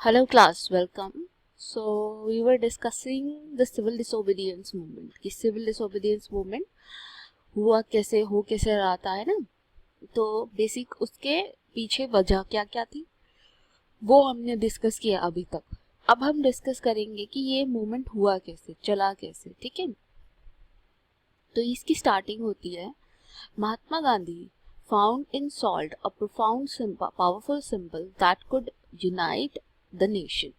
Hello class, welcome. So we were discussing the civil disobedience movement कि civil disobedience movement हुआ कैसे हो कैसे रहा था, है ना। तो बेसिक उसके पीछे वजह क्या क्या थी वो हमने डिस्कस किया अभी तक। अब हम डिस्कस करेंगे कि ये मूवमेंट हुआ कैसे, चला कैसे, ठीक है। तो इसकी स्टार्टिंग होती है Mahatma Gandhi found in salt a profound symbol, powerful symbol that could unite the nation.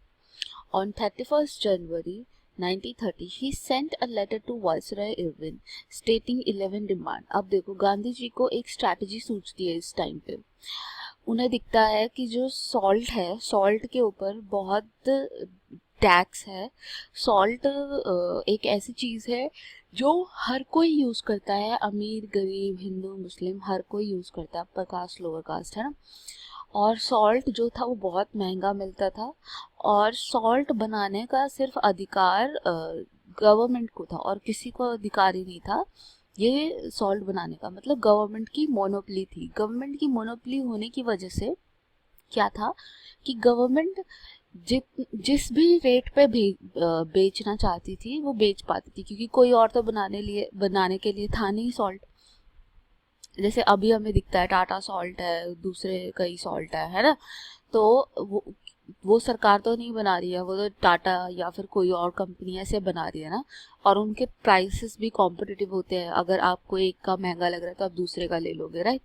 On 31st January 1930, he sent a letter to Viceroy Irwin stating 11 demand. अब देखो गांधी जी को एक स्ट्रैटेजी सूझती है इस टाइम पे। उन्हें दिखता है कि जो सॉल्ट है, सॉल्ट के ऊपर बहुत टैक्स है। सॉल्ट एक ऐसी चीज़ है जो हर कोई यूज़ करता है, अमीर गरीब हिंदू मुस्लिम हर कोई यूज़ करता है, अपर कास्ट लोअर कास्ट, है ना। और सॉल्ट जो था वो बहुत महंगा मिलता था और सॉल्ट बनाने का सिर्फ अधिकार गवर्नमेंट को था और किसी को अधिकार ही नहीं था ये सॉल्ट बनाने का। मतलब गवर्नमेंट की मोनोपोली थी। गवर्नमेंट की मोनोपोली होने की वजह से क्या था कि गवर्नमेंट जिस भी रेट पे बेचना चाहती थी वो बेच पाती थी, क्योंकि कोई और तो बनाने के लिए था नहीं सॉल्ट। जैसे अभी हमें दिखता है टाटा सॉल्ट है, दूसरे कई सॉल्ट है ना। तो वो सरकार तो नहीं बना रही है, वो तो टाटा या फिर कोई और कंपनी ऐसे बना रही है ना। और उनके प्राइसेस भी कॉम्पिटिटिव होते हैं, अगर आपको एक का महंगा लग रहा है तो आप दूसरे का ले लोगे, राइट।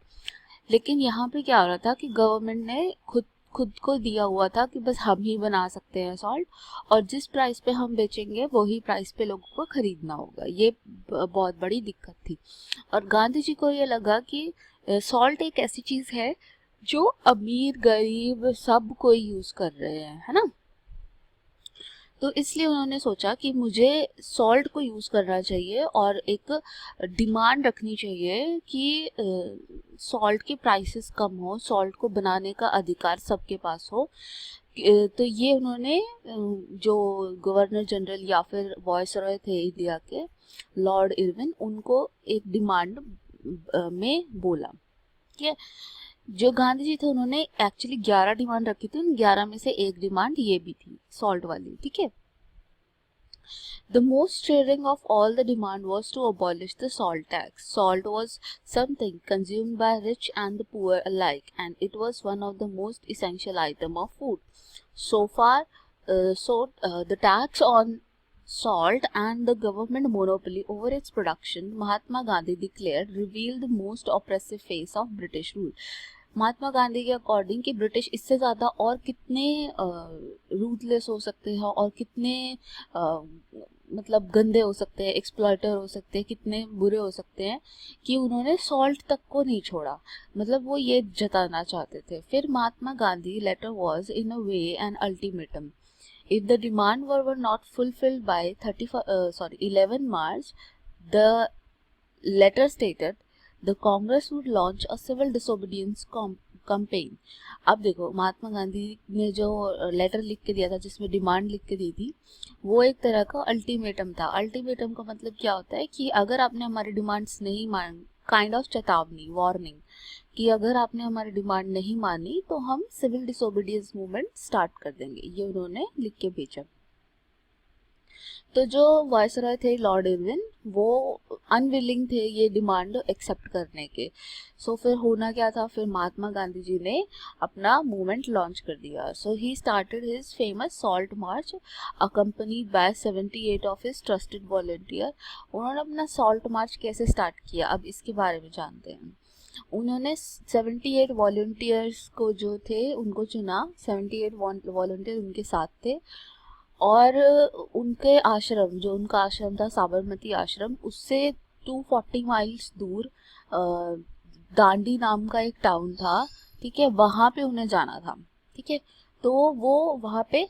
लेकिन यहाँ पे क्या हो रहा था कि गवर्नमेंट ने खुद खुद को दिया हुआ था कि बस हम ही बना सकते हैं सॉल्ट, और जिस प्राइस पे हम बेचेंगे वही प्राइस पे लोगों को खरीदना होगा। ये बहुत बड़ी दिक्कत थी। और गांधी जी को ये लगा कि सॉल्ट एक ऐसी चीज़ है जो अमीर गरीब सब कोई यूज़ कर रहे हैं, है ना। तो इसलिए उन्होंने सोचा कि मुझे सॉल्ट को यूज़ करना चाहिए और एक डिमांड रखनी चाहिए कि सॉल्ट के प्राइसेस कम हो, सॉल्ट को बनाने का अधिकार सबके पास हो। तो ये उन्होंने जो गवर्नर जनरल या फिर वॉइसरॉय थे इंडिया के, लॉर्ड इरविन, उनको एक डिमांड में बोला। ठीक है। जो गांधी जी थे उन्होंने एक्चुअली 11 डिमांड रखी थी, उन 11 में से एक डिमांड ये भी थी सॉल्ट वाली, ठीक है। The most daring of all the demand was to abolish the salt tax. Salt was something consumed by rich and the poor alike, and it was one of the most essential item of food. The tax on salt and the government monopoly over its production, Mahatma Gandhi declared, revealed the most oppressive face of British rule. Mahatma Gandhi के according कि British इससे ज़्यादा और कितने ruthless हो सकते हैं और कितने मतलब गंदे हो सकते हैं, एक्सप्लॉयटर हो सकते हैं, कितने बुरे हो सकते हैं कि उन्होंने सॉल्ट तक को नहीं छोड़ा। मतलब वो ये जताना चाहते थे। फिर Mahatma Gandhi letter was in a way an ultimatum. If the demand were not fulfilled by 11 March, the letter stated the Congress would launch a civil disobedience campaign। अब देखो महात्मा गांधी ने जो लेटर लिख के दिया था जिसमें डिमांड लिख के दी थी, वो एक तरह का अल्टीमेटम था। अल्टीमेटम का मतलब क्या होता है कि अगर आपने हमारी डिमांड्स नहीं मान, काइंड ऑफ चेतावनी, वार्निंग, कि अगर आपने हमारी डिमांड नहीं मानी तो हम सिविल डिसोबीडियंस मूवमेंट स्टार्ट कर देंगे। ये उन्होंने लिख के भेजा। तो जो वायसरॉय थे लॉर्ड इरविन, वो अनविलिंग थे ये डिमांड एक्सेप्ट करने के। फिर होना क्या था, फिर महात्मा गांधी जी ने अपना मूवमेंट लॉन्च कर दिया। So he started his famous salt march accompanied by 78 of his trusted volunteer. उन्होंने अपना सॉल्ट मार्च कैसे स्टार्ट किया, अब इसके बारे में जानते हैं। उन्होंने 78 वॉलंटियर्स को जो थे उनको चुना, 78 वॉलंटियर उनके साथ थे। और उनके आश्रम, जो उनका आश्रम था साबरमती आश्रम, उससे 240 माइल्स दूर दांडी नाम का एक टाउन था, ठीक है, वहाँ पे उन्हें जाना था। ठीक है। तो वो वहाँ पे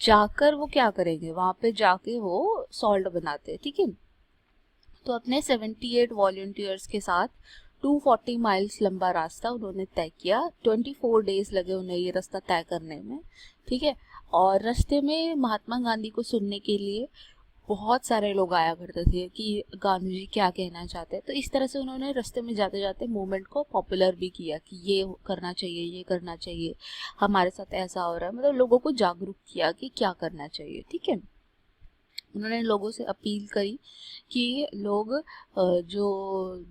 जाकर वो क्या करेंगे, वहाँ पे जाके वो सॉल्ट बनाते, ठीक है। तो अपने 78 वॉलंटियर्स के साथ 240 माइल्स लंबा रास्ता उन्होंने तय किया। 24 डेज लगे उन्हें ये रास्ता तय करने में, ठीक है। और रास्ते में महात्मा गांधी को सुनने के लिए बहुत सारे लोग आया करते थे कि गांधी जी क्या कहना चाहते हैं। तो इस तरह से उन्होंने रास्ते में जाते जाते मूवमेंट को पॉपुलर भी किया कि ये करना चाहिए, ये करना चाहिए, हमारे साथ ऐसा हो रहा है, मतलब लोगों को जागरूक किया कि क्या करना चाहिए। ठीक है, उन्होंने लोगों से अपील करी कि लोग जो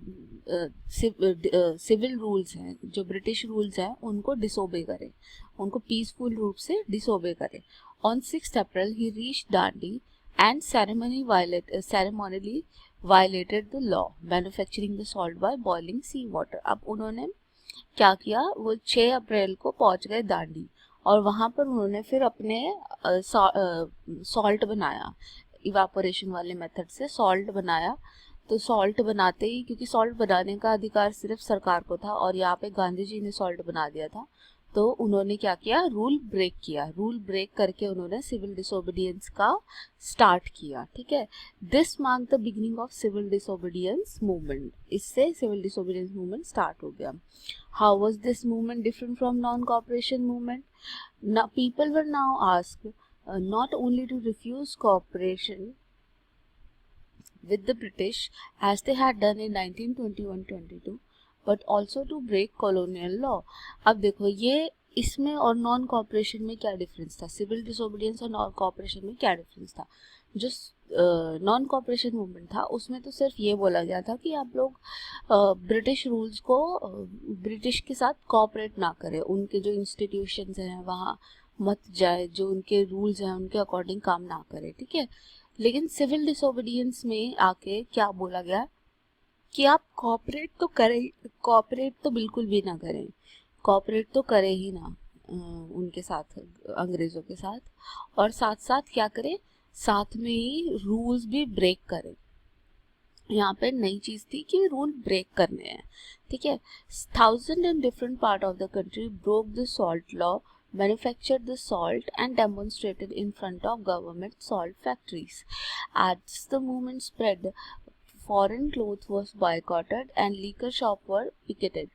सिविल रूल्स हैं, जो ब्रिटिश रूल्स हैं, उनको डिसोबे करें, उनको पीसफुल रूप से डिसोबे करें। On 6 April he reach Dandi and ceremonially violated the law manufacturing the salt by boiling sea water. अब उन्होंने क्या किया, वो 6 अप्रैल को पहुंच गए दांडी और वहां पर उन्होंने फिर अपने सॉल्ट बनाया, इवापोरेशन वाले मेथड से सॉल्ट बनाया। तो सॉल्ट बनाते ही, क्योंकि सॉल्ट बनाने का अधिकार सिर्फ सरकार को था और यहाँ पे गांधी जी ने सॉल्ट बना दिया था, तो उन्होंने क्या किया, रूल ब्रेक किया। रूल ब्रेक करके उन्होंने सिविल डिसोबीडियंस का स्टार्ट किया। ठीक है, this mark the beginning of civil disobedience movement. इससे सिविल डिसोबीडियंस मूवमेंट स्टार्ट हो गया। How was this movement different from non cooperation movement? Now people were now asked not only to refuse cooperation with the British as they had done in 1921-22 but also to break colonial law। अब देखो ये इसमें और non cooperation में क्या difference था, civil disobedience और non cooperation में क्या डिफरेंस था। जो नॉन कॉपरेशन मूवमेंट था उसमें तो सिर्फ ये बोला गया था कि आप लोग ब्रिटिश रूल्स को, ब्रिटिश के साथ कॉपरेट ना करें, उनके जो इंस्टीट्यूशंस हैं वहाँ मत जाए, जो उनके रूल्स हैं उनके अकॉर्डिंग काम ना करें। ठीक है, लेकिन सिविल डिसोबीडियंस में आके क्या बोला गया कि आप कॉपरेट तो करें, कॉपरेट तो बिल्कुल भी ना करें, कॉपरेट तो करें ही ना उनके साथ, अंग्रेज़ों के साथ, और साथ साथ क्या करें, साथ में ही रूल्स भी ब्रेक करें। यहाँ पे नई चीज़ थी कि रूल ब्रेक करने हैं। ठीक है, thousand in different part of the country broke the salt law, manufactured the salt and demonstrated in front of government salt factories. As the movement spread, foreign clothes was boycotted and liquor shops were picketed.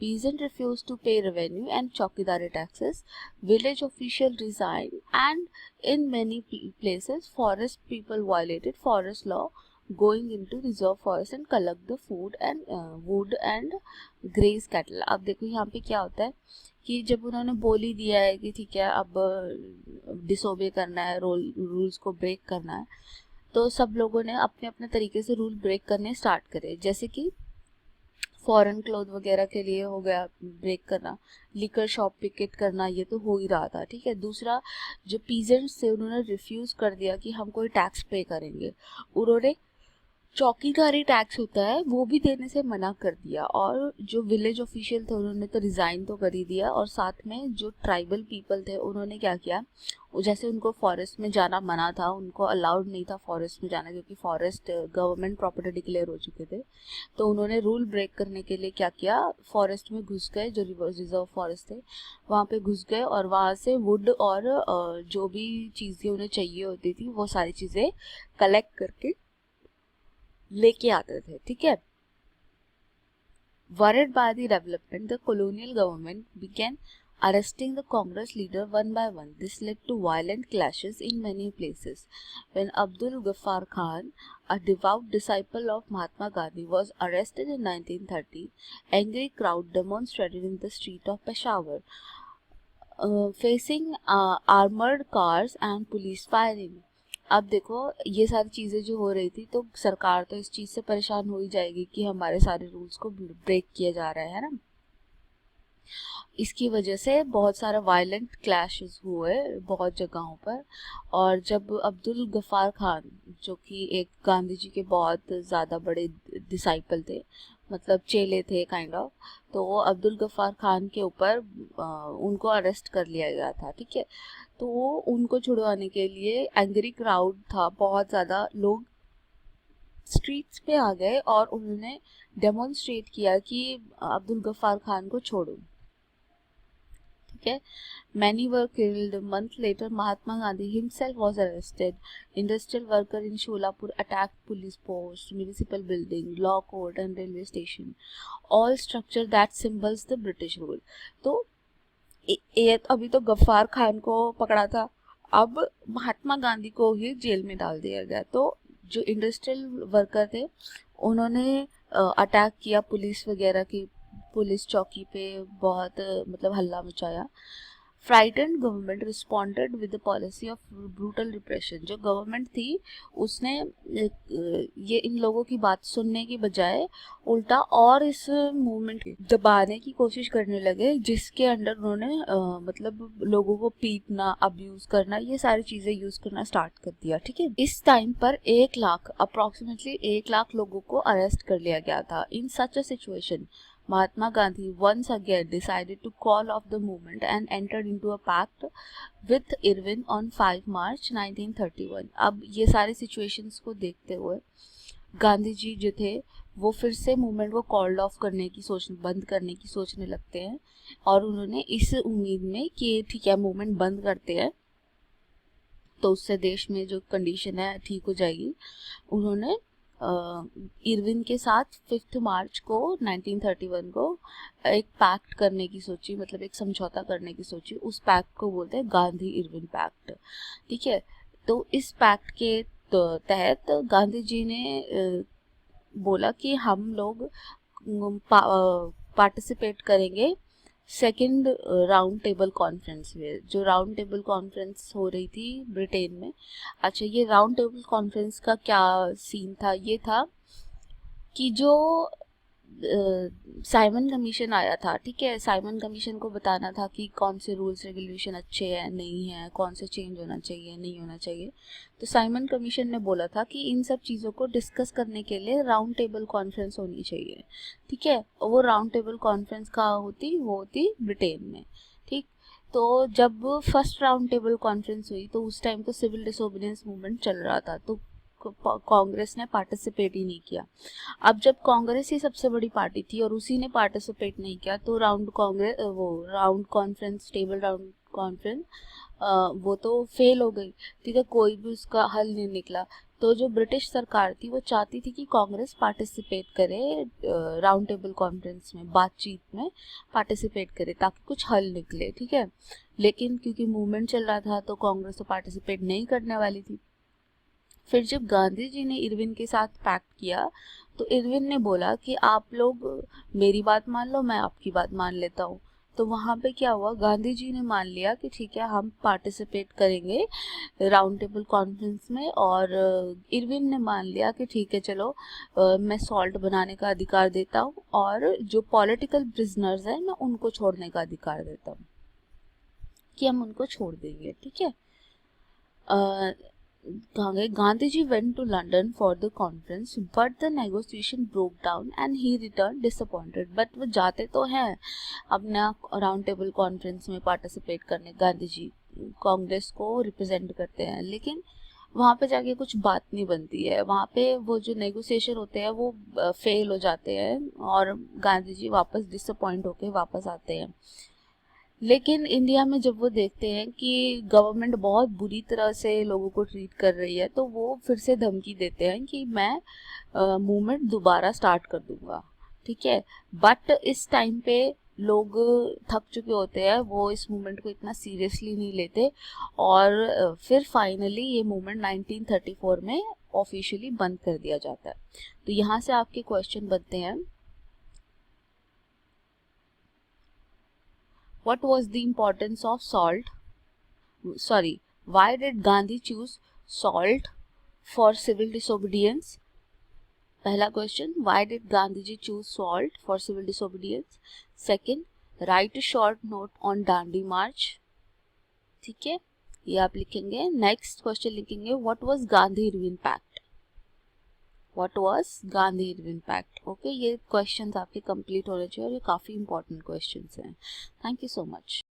Peasants refused to pay revenue and chowkidari taxes. Village officials resigned, and in many places, forest people violated forest law, going into reserve forest and collect the food and wood and graze cattle। अब देखो यहाँ पे क्या होता है कि जब उन्होंने बोल ही दिया है कि ठीक है अब डिसोबे करना है, रूल्स को ब्रेक करना है, तो सब लोगों ने अपने अपने तरीके से रूल ब्रेक करने स्टार्ट करे। जैसे कि फॉरेन क्लोथ वगैरह के लिए हो गया ब्रेक करना, लिकर शॉप पिकेट करना, ये तो हो ही रहा था। ठीक है, दूसरा जो पीजेंट्स थे उन्होंने रिफ्यूज़ कर दिया कि हम कोई टैक्स पे करेंगे, उन्होंने चौकीदारी टैक्स होता है वो भी देने से मना कर दिया, और जो विलेज ऑफिशियल थे उन्होंने तो रिज़ाइन तो कर ही दिया, और साथ में जो ट्राइबल पीपल थे उन्होंने क्या किया, जैसे उनको फॉरेस्ट में जाना मना था, उनको अलाउड नहीं था फॉरेस्ट में जाना क्योंकि फॉरेस्ट गवर्नमेंट प्रॉपर्टी डिक्लेयर हो चुके थे, तो उन्होंने रूल ब्रेक करने के लिए क्या किया, फॉरेस्ट में घुस गए, जो रिजर्व फॉरेस्ट थे वहाँ पे घुस गए और वहाँ से वुड और जो भी चीज़ें उन्हें चाहिए होती थी वो सारी चीज़ें कलेक्ट करके लेके आते थे। ठीक है, worried by the development, the colonial government began arresting the Congress leader one by one. This led to violent clashes in many places. When Abdul Ghaffar Khan, a devout disciple of Mahatma Gandhi, was arrested in 1930, angry crowd demonstrated in the street of Peshawar, facing armored cars and police firing. अब देखो ये सारी चीज़ें जो हो रही थी तो सरकार तो इस चीज़ से परेशान हो ही जाएगी कि हमारे सारे रूल्स को ब्रेक किया जा रहा है ना। इसकी वजह से बहुत सारा वायलेंट क्लैशेस हुए बहुत जगहों पर, और जब अब्दुल गफ़ार खान, जो कि एक गांधी जी के बहुत ज़्यादा बड़े डिसाइपल थे, मतलब चेले थे काइंड ऑफ, तो वो अब्दुल गफ़ार खान के ऊपर उनको अरेस्ट कर लिया गया था। ठीक है, तो उनको छुड़वाने के लिए एंग्री क्राउड था, बहुत ज़्यादा लोग स्ट्रीट्स पे आ गए और उन्होंने डेमोन्स्ट्रेट किया कि अब्दुल गफ़ार खान को छोड़ो। ठीक है, many were killed. A month later, Mahatma Gandhi himself was arrested. Industrial worker in Sholapur attacked police post, municipal building, law court and railway station, all structure that symbols the British rule। तो ये अभी तो गफ्फार खान को पकड़ा था, अब महात्मा गांधी को ही jail में डाल दिया गया। तो जो इंडस्ट्रियल वर्कर थे उन्होंने अटैक किया पुलिस वगैरह की, पुलिस चौकी पे बहुत मतलब हल्ला मचाया। Frightened government responded with the policy of brutal repression. जो गवर्नमेंट थी उसने ये इन लोगों की बात सुनने की बजाय उल्टा और इस मूवमेंट दबाने की कोशिश करने लगे, जिसके अंडर उन्होंने मतलब लोगों को पीटना, अब्यूज करना, ये सारी चीजें यूज करना स्टार्ट कर दिया। ठीक है, इस टाइम पर 1 लाख अप्रोक्सीमेटली 1 लाख लोगों को अरेस्ट कर लिया गया था। In such a situation Mahatma Gandhi once again decided to call off the movement and entered into a pact with Irwin on 5 March 1931। अब ये सारे situations को देखते हुए गांधी जी जो थे वो फिर से मूवमेंट को कॉल्ड ऑफ करने की बंद करने की सोचने लगते हैं, और उन्होंने इस उम्मीद में कि ठीक है मूवमेंट बंद करते हैं तो उससे देश में जो कंडीशन है ठीक हो जाएगी, उन्होंने इरविन के साथ 5 मार्च को 1931 को एक पैक्ट करने की सोची, मतलब एक समझौता करने की सोची। उस पैक्ट को बोलते हैं गांधी इरविन पैक्ट। ठीक है, तो इस पैक्ट के तहत गांधी जी ने बोला कि हम लोग पार्टिसिपेट करेंगे सेकेंड राउंड टेबल कॉन्फ्रेंस में, जो राउंड टेबल कॉन्फ्रेंस हो रही थी ब्रिटेन में। अच्छा, ये राउंड टेबल कॉन्फ्रेंस का क्या सीन था? ये था कि जो साइमन कमीशन आया था, ठीक है, साइमन कमीशन को बताना था कि कौन से रूल्स रेगुलेशन अच्छे हैं नहीं हैं, कौन से चेंज होना चाहिए नहीं होना चाहिए। तो साइमन कमीशन ने बोला था कि इन सब चीज़ों को डिस्कस करने के लिए राउंड टेबल कॉन्फ्रेंस होनी चाहिए। ठीक है, वो राउंड टेबल कॉन्फ्रेंस कहाँ होती? वो होती ब्रिटेन में। ठीक, तो जब फर्स्ट राउंड टेबल कॉन्फ्रेंस हुई तो उस टाइम तो सिविल डिसोबीडियंस मूवमेंट चल रहा था, तो कांग्रेस ने पार्टिसिपेट ही नहीं किया। अब जब कांग्रेस ही सबसे बड़ी पार्टी थी और उसी ने पार्टिसिपेट नहीं किया तो round conference, table round conference वो तो फेल हो गई। ठीक है, कोई भी उसका हल नहीं निकला। तो जो ब्रिटिश सरकार थी वो चाहती थी कि कांग्रेस पार्टिसिपेट करे राउंड टेबल कॉन्फ्रेंस में, बातचीत में पार्टिसिपेट करे ताकि कुछ हल निकले। ठीक है, लेकिन क्योंकि मूवमेंट चल रहा था तो कांग्रेस तो पार्टिसिपेट नहीं करने वाली थी। फिर जब गांधी जी ने इरविन के साथ पैक्ट किया तो इरविन ने बोला कि आप लोग मेरी बात मान लो, मैं आपकी बात मान लेता हूँ। तो वहाँ पे क्या हुआ, गांधी जी ने मान लिया कि ठीक है हम पार्टिसिपेट करेंगे राउंड टेबल कॉन्फ्रेंस में, और इरविन ने मान लिया कि ठीक है चलो मैं सॉल्ट बनाने का अधिकार देता हूँ और जो पॉलिटिकल प्रिजनर्स हैं मैं उनको छोड़ने का अधिकार देता हूँ, कि हम उनको छोड़ देंगे। ठीक है, Gandhiji went to London for the conference, but the negotiation broke down and he returned disappointed. But वो जाते तो हैं अपना राउंड टेबल कॉन्फ्रेंस में पार्टिसिपेट करने, गांधी जी कांग्रेस को रिप्रेजेंट करते हैं, लेकिन वहाँ पे जाके कुछ बात नहीं बनती है। वहाँ पे वो जो नेगोशिएशन होते हैं वो फेल हो जाते हैं और गांधी जी वापस डिसअपॉइंट होके वापस आते हैं। लेकिन इंडिया में जब वो देखते हैं कि गवर्नमेंट बहुत बुरी तरह से लोगों को ट्रीट कर रही है तो वो फिर से धमकी देते हैं कि मैं मूवमेंट दोबारा स्टार्ट कर दूंगा। ठीक है, बट इस टाइम पे लोग थक चुके होते हैं, वो इस मूवमेंट को इतना सीरियसली नहीं लेते, और फिर फाइनली ये मूवमेंट 1934 में ऑफिशियली बंद कर दिया जाता है। तो यहाँ से आपके क्वेश्चन बनते हैं, what was the importance of salt? Sorry, why did Gandhi choose salt for civil disobedience? पहला question, why did Gandhi ji choose salt for civil disobedience? Second, write a short note on Dandi March. ठीक है, ये आप लिखेंगे। Next question लिखेंगे, what was Gandhi Irwin Pact? What was Gandhi Irwin Pact? Okay, ये questions आपके complete होने चाहिए और ये काफ़ी इंपॉर्टेंट क्वेश्चंस हैं। Thank you so much.